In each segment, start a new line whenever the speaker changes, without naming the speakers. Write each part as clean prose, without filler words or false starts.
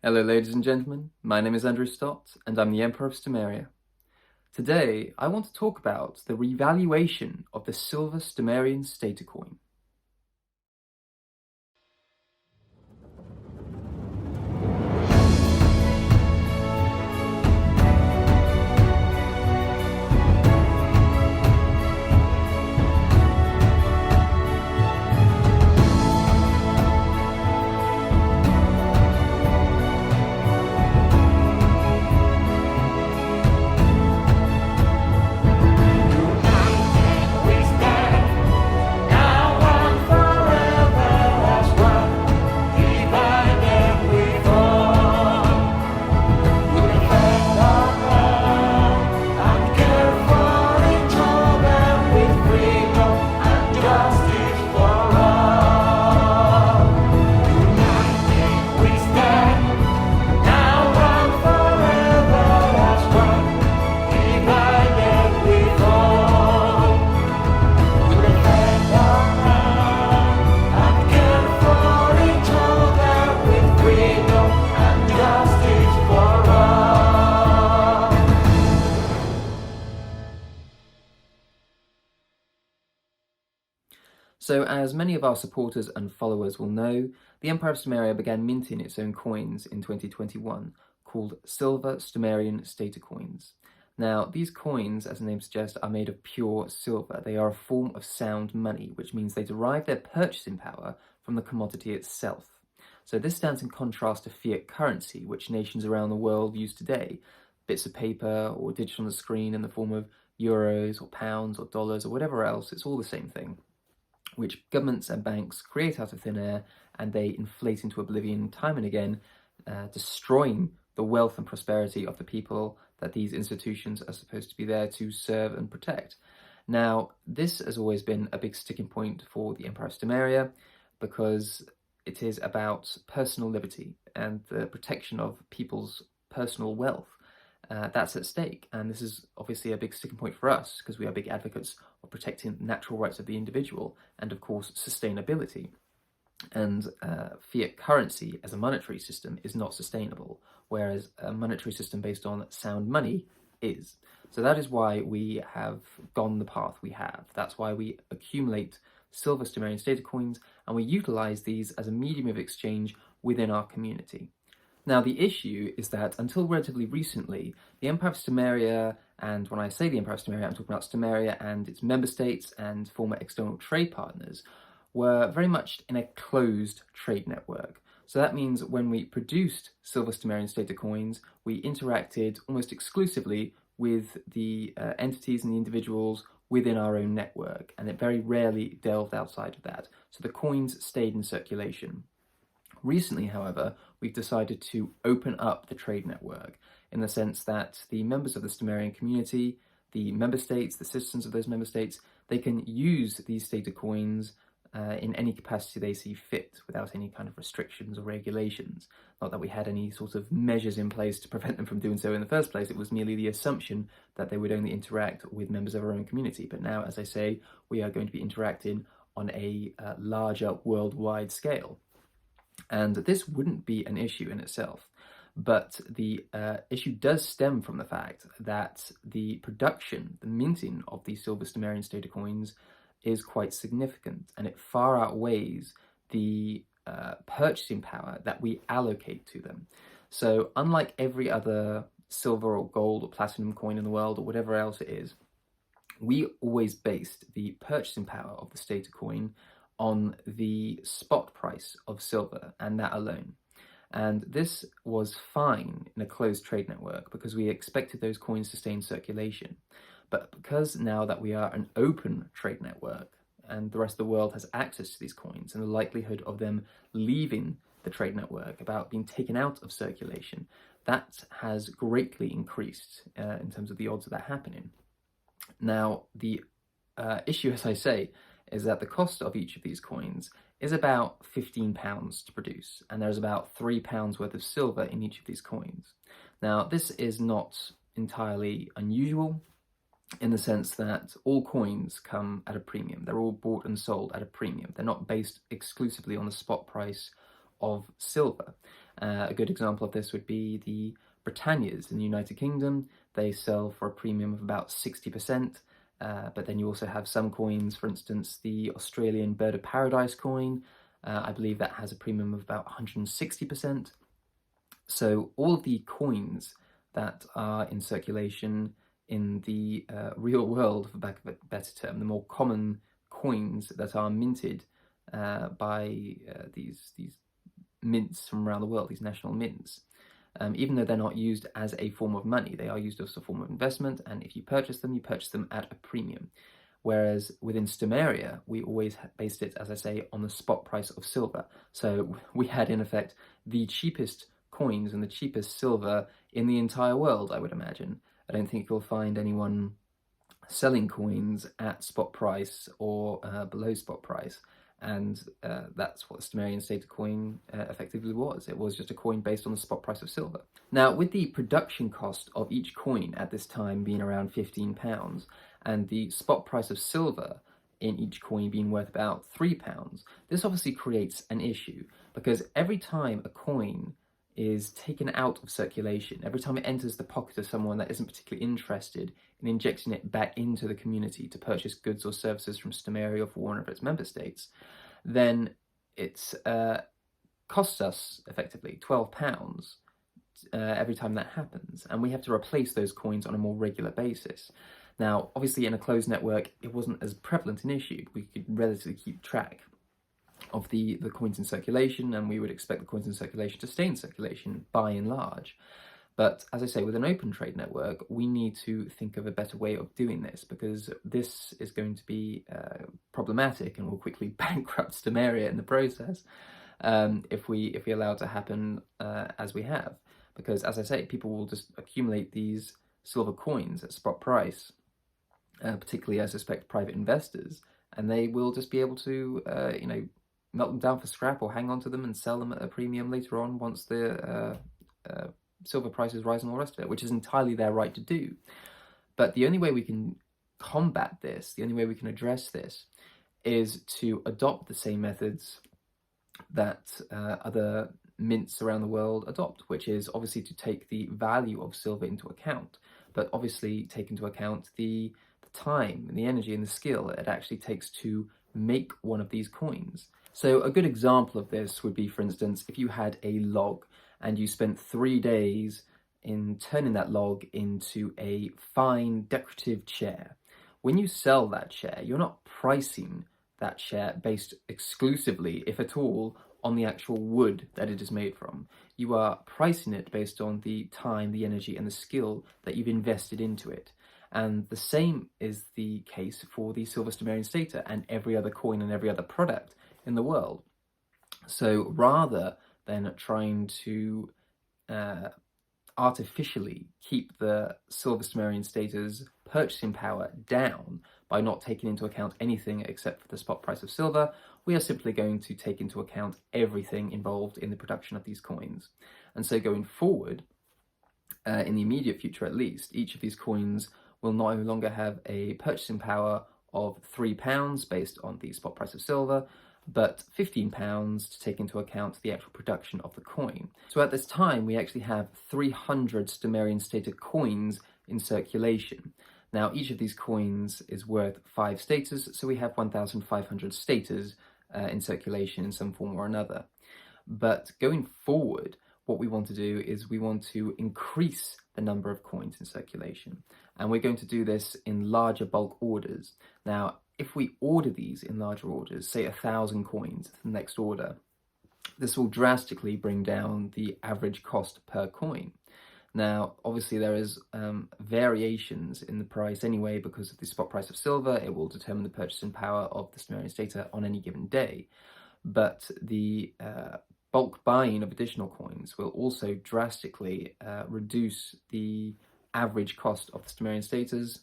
Hello ladies and gentlemen, my name is Andrew Stott and I'm the Emperor of Stomaria. Today I want to talk about the revaluation of the silver Stomarian stater coin. So, as many of our supporters and followers will know, the Empire of Stomaria began minting its own coins in 2021, called Silver Stomarian Stater Coins. Now, these coins, as the name suggests, are made of pure silver. They are a form of sound money, which means they derive their purchasing power from the commodity itself. So this stands in contrast to fiat currency, which nations around the world use today, bits of paper or digital on the screen in the form of euros or pounds or dollars or whatever else. It's all the same thing, which governments and banks create out of thin air, and they inflate into oblivion time and again, destroying the wealth and prosperity of the people that these institutions are supposed to be there to serve and protect. Now, this has always been a big sticking point for the Empire of Stomaria, because it is about personal liberty and the protection of people's personal wealth. That's at stake, and this is obviously a big sticking point for us because we are big advocates of protecting natural rights of the individual and, of course, sustainability. And fiat currency as a monetary system is not sustainable, whereas a monetary system based on sound money is. So that is why we have gone the path we have. That's why we accumulate silver Stomarian stater coins, and we utilize these as a medium of exchange within our community. Now, the issue is that until relatively recently, the Empire of Stomaria, and when I say the Empire of Stomaria, I'm talking about Stomaria and its member states and former external trade partners, were very much in a closed trade network. So that means when we produced silver Stomarian stater coins, we interacted almost exclusively with the entities and the individuals within our own network, and it very rarely delved outside of that. So the coins stayed in circulation. Recently, however, we've decided to open up the trade network in the sense that the members of the Stomarian community, the member states, the citizens of those member states, they can use these stater coins in any capacity they see fit without any kind of restrictions or regulations. Not that we had any sort of measures in place to prevent them from doing so in the first place. It was merely the assumption that they would only interact with members of our own community. But now, as I say, we are going to be interacting on a larger worldwide scale. And this wouldn't be an issue in itself, but the issue does stem from the fact that the production, the minting of these silver Stomarian stater coins is quite significant, and it far outweighs the purchasing power that we allocate to them. So unlike every other silver or gold or platinum coin in the world or whatever else it is, we always based the purchasing power of the stater coin on the spot price of silver, and that alone. And this was fine in a closed trade network because we expected those coins to stay in circulation. But because now that we are an open trade network and the rest of the world has access to these coins, and the likelihood of them leaving the trade network, about being taken out of circulation, that has greatly increased in terms of the odds of that happening. Now, the issue, as I say, is that the cost of each of these coins is about £15 to produce, and there's about £3 worth of silver in each of these coins. Now, this is not entirely unusual in the sense that all coins come at a premium. They're all bought and sold at a premium. They're not based exclusively on the spot price of silver. A good example of this would be the Britannias in the United Kingdom. They sell for a premium of about 60%, but then you also have some coins, for instance, the Australian Bird of Paradise coin. I believe that has a premium of about 160%. So all of the coins that are in circulation in the real world, for lack of a better term, the more common coins that are minted by these mints from around the world, these national mints, even though they're not used as a form of money, they are used as a form of investment, and if you purchase them at a premium. Whereas within Stomaria, we always based it, as I say, on the spot price of silver. So we had, in effect, the cheapest coins and the cheapest silver in the entire world, I would imagine. I don't think you'll find anyone selling coins at spot price or below spot price. And that's what the Stomarian state coin effectively was. It was just a coin based on the spot price of silver. Now, with the production cost of each coin at this time being around £15, and the spot price of silver in each coin being worth about £3, this obviously creates an issue, because every time a coin is taken out of circulation, every time it enters the pocket of someone that isn't particularly interested in injecting it back into the community to purchase goods or services from Stomaria or for one of its member states, then it's costs us effectively £12 every time that happens, and we have to replace those coins on a more regular basis. Now, obviously in a closed network, it wasn't as prevalent an issue. We could relatively keep track of the coins in circulation, and we would expect the coins in circulation to stay in circulation by and large. But as I say, with an open trade network, we need to think of a better way of doing this, because this is going to be problematic and will quickly bankrupt Stomaria in the process if we allow it to happen as we have. Because, as I say, people will just accumulate these silver coins at spot price, particularly, I suspect, private investors, and they will just be able to, melt them down for scrap or hang on to them and sell them at a premium later on once the silver prices rise and all the rest of it, which is entirely their right to do. But the only way we can combat this, the only way we can address this, is to adopt the same methods that other mints around the world adopt, which is obviously to take the value of silver into account, but obviously take into account the time and the energy and the skill it actually takes to make one of these coins. So a good example of this would be, for instance, if you had a log and you spent 3 days in turning that log into a fine decorative chair. When you sell that chair, you're not pricing that chair based exclusively, if at all, on the actual wood that it is made from. You are pricing it based on the time, the energy, and the skill that you've invested into it. And the same is the case for the silver Stomarian stater and every other coin and every other product in the world. So rather than trying to artificially keep the silver Stomarian stater's purchasing power down by not taking into account anything except for the spot price of silver, we are simply going to take into account everything involved in the production of these coins. And so going forward, in the immediate future at least, each of these coins will no longer have a purchasing power of £3 based on the spot price of silver, but £15 to take into account the actual production of the coin. So at this time, we actually have 300 Stomarian stater coins in circulation. Now, each of these coins is worth 5 staters, so we have 1,500 staters in circulation in some form or another. But going forward, what we want to do is we want to increase the number of coins in circulation. And we're going to do this in larger bulk orders. Now, if we order these in larger orders, say 1,000 coins to the next order, this will drastically bring down the average cost per coin. Now, obviously there is variations in the price anyway because of the spot price of silver. It will determine the purchasing power of the Stomarian stater on any given day. But the bulk buying of additional coins will also drastically reduce the average cost of the Stomarian staters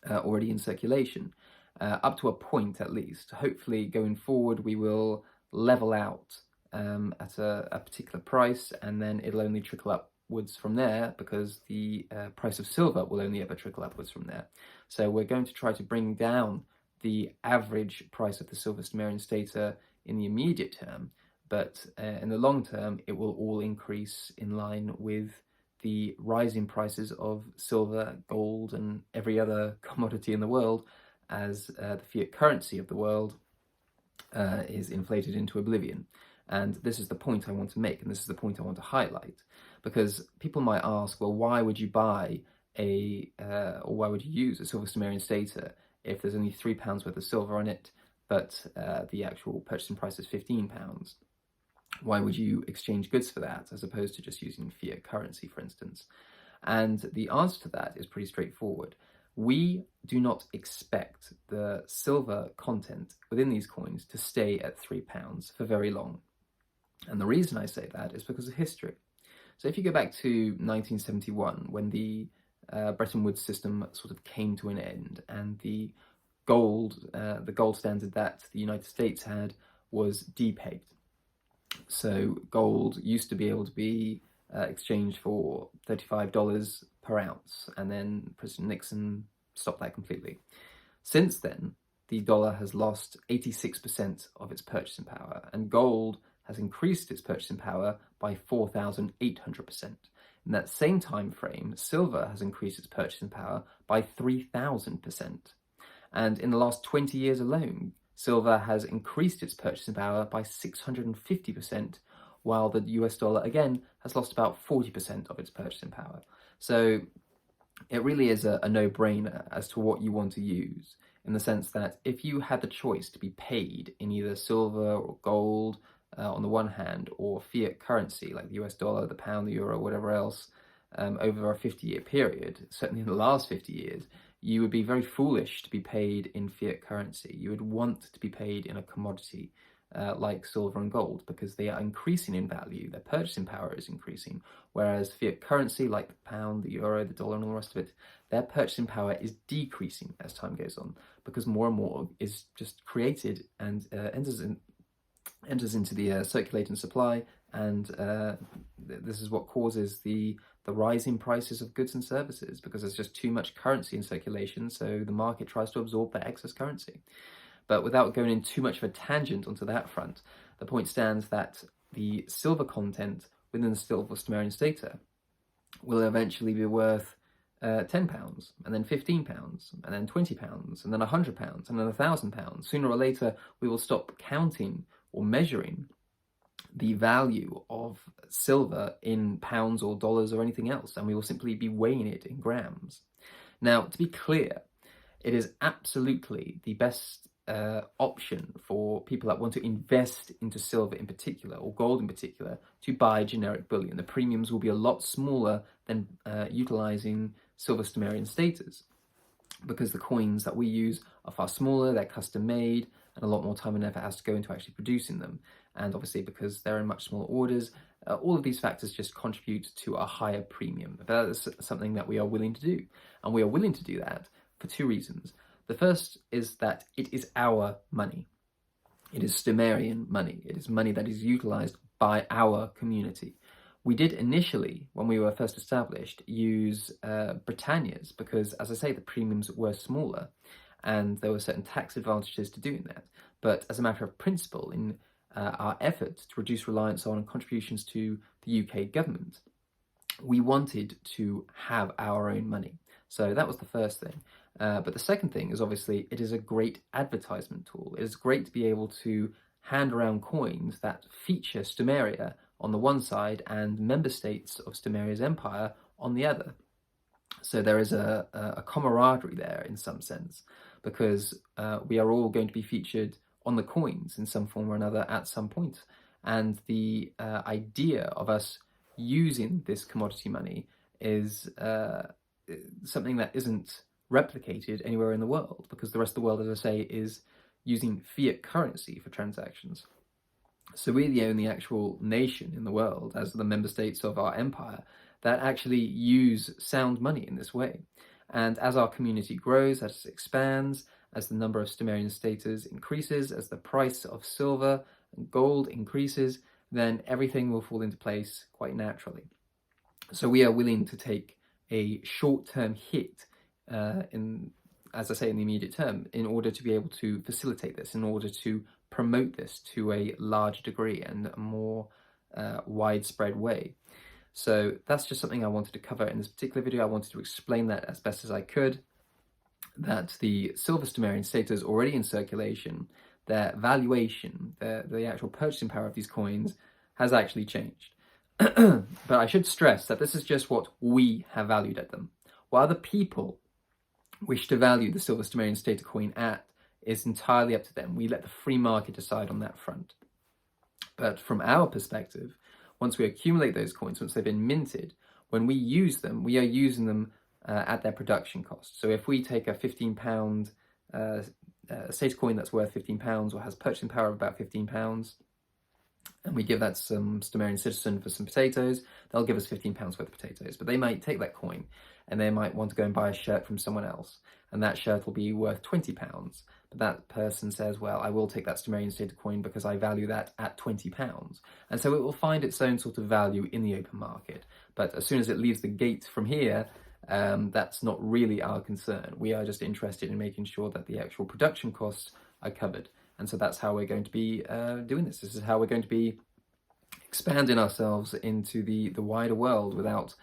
already in circulation, up to a point at least. Hopefully going forward we will level out at a particular price, and then it'll only trickle upwards from there because the price of silver will only ever trickle upwards from there. So we're going to try to bring down the average price of the silver Stomarian stater in the immediate term, but in the long term, it will all increase in line with the rising prices of silver, gold, and every other commodity in the world, as the fiat currency of the world is inflated into oblivion. And this is the point I want to make, and this is the point I want to highlight, because people might ask, well, why would you buy or why would you use a silver Stomarian stater if there's only £3 worth of silver on it, but the actual purchasing price is £15? Why would you exchange goods for that as opposed to just using fiat currency, for instance? And the answer to that is pretty straightforward. We do not expect the silver content within these coins to stay at £3 for very long. And the reason I say that is because of history. So if you go back to 1971, when the Bretton Woods system sort of came to an end, and the gold standard that the United States had was depegged. So gold used to be able to be exchanged for $35 per ounce, and then President Nixon stopped that completely. Since then, the dollar has lost 86% of its purchasing power, and gold has increased its purchasing power by 4,800%. In that same time frame, silver has increased its purchasing power by 3,000%. And in the last 20 years alone, silver has increased its purchasing power by 650%, while the US dollar, again, has lost about 40% of its purchasing power. So it really is a no-brainer as to what you want to use, in the sense that if you had the choice to be paid in either silver or gold on the one hand, or fiat currency like the US dollar, the pound, the euro, whatever else, over a 50-year period, certainly in the last 50 years, you would be very foolish to be paid in fiat currency. You would want to be paid in a commodity like silver and gold, because they are increasing in value, their purchasing power is increasing, whereas fiat currency like the pound, the euro, the dollar, and all the rest of it, their purchasing power is decreasing as time goes on, because more and more is just created and enters into the circulating supply, and this is what causes the rising prices of goods and services, because there's just too much currency in circulation, so the market tries to absorb that excess currency. But without going in too much of a tangent onto that front, the point stands that the silver content within the silver Stomarian stater will eventually be worth £10, and then £15, and then £20, and then £100, and then £1,000. Sooner or later, we will stop counting or measuring the value of silver in pounds or dollars or anything else, and we will simply be weighing it in grams. Now, to be clear, it is absolutely the best option for people that want to invest into silver in particular, or gold in particular, to buy generic bullion. The premiums will be a lot smaller than utilizing silver Stomarian staters, because the coins that we use are far smaller, they're custom made, and a lot more time and effort has to go into actually producing them. And obviously, because they're in much smaller orders, all of these factors just contribute to a higher premium. But that is something that we are willing to do. And we are willing to do that for two reasons. The first is that it is our money. It is Stomarian money. It is money that is utilized by our community. We did initially, when we were first established, use Britannia's, because, as I say, the premiums were smaller and there were certain tax advantages to doing that. But as a matter of principle, in our efforts to reduce reliance on contributions to the UK government, we wanted to have our own money. So that was the first thing. But the second thing is, obviously, it is a great advertisement tool. It is great to be able to hand around coins that feature Stomaria on the one side and member states of Stomaria's empire on the other. So there is a camaraderie there in some sense, because we are all going to be featured on the coins in some form or another at some point. And the idea of us using this commodity money is something that isn't replicated anywhere in the world, because the rest of the world, as I say, is using fiat currency for transactions. So we're the only actual nation in the world, as the member states of our empire, that actually use sound money in this way. And as our community grows, as it expands, as the number of Stomarian staters increases, as the price of silver and gold increases, then everything will fall into place quite naturally. So we are willing to take a short-term hit as I say, in the immediate term, in order to be able to facilitate this, in order to promote this to a large degree and a more widespread way. So that's just something I wanted to cover in this particular video. I wanted to explain that as best as I could, that the silver Stomarian status already in circulation, their valuation, the actual purchasing power of these coins has actually changed. But I should stress that this is just what we have valued at them. What other people wish to value the silver Stomarian status coin at is entirely up to them. We let the free market decide on that front. But from our perspective, once we accumulate those coins, once they've been minted, when we use them, we are using them at their production cost. So if we take a £15 status coin that's worth £15 or has purchasing power of about £15, and we give that to some Stomarian citizen for some potatoes, they'll give us £15 worth of potatoes. But they might take that coin and they might want to go and buy a shirt from someone else, and that shirt will be worth £20. But that person says, well, I will take that Stomarian status coin because I value that at £20. And so it will find its own sort of value in the open market. But as soon as it leaves the gate from here, that's not really our concern. We are just interested in making sure that the actual production costs are covered. And so that's how we're going to be doing this. This is how we're going to be expanding ourselves into the wider world without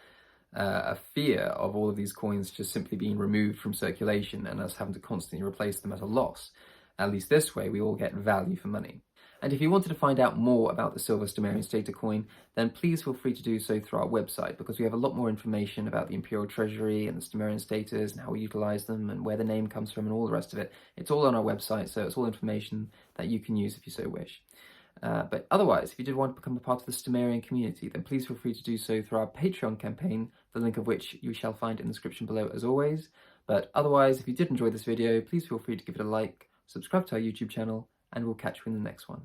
a fear of all of these coins just simply being removed from circulation and us having to constantly replace them at a loss. At least this way, we all get value for money. And if you wanted to find out more about the silver Stomarian status coin, then please feel free to do so through our website, because we have a lot more information about the Imperial Treasury and the Stomarian status and how we utilize them and where the name comes from and all the rest of it. It's all on our website, so it's all information that you can use if you so wish. But otherwise, if you did want to become a part of the Stomarian community, then please feel free to do so through our Patreon campaign, the link of which you shall find in the description below as always. But otherwise, if you did enjoy this video, please feel free to give it a like, subscribe to our YouTube channel, and we'll catch you in the next one.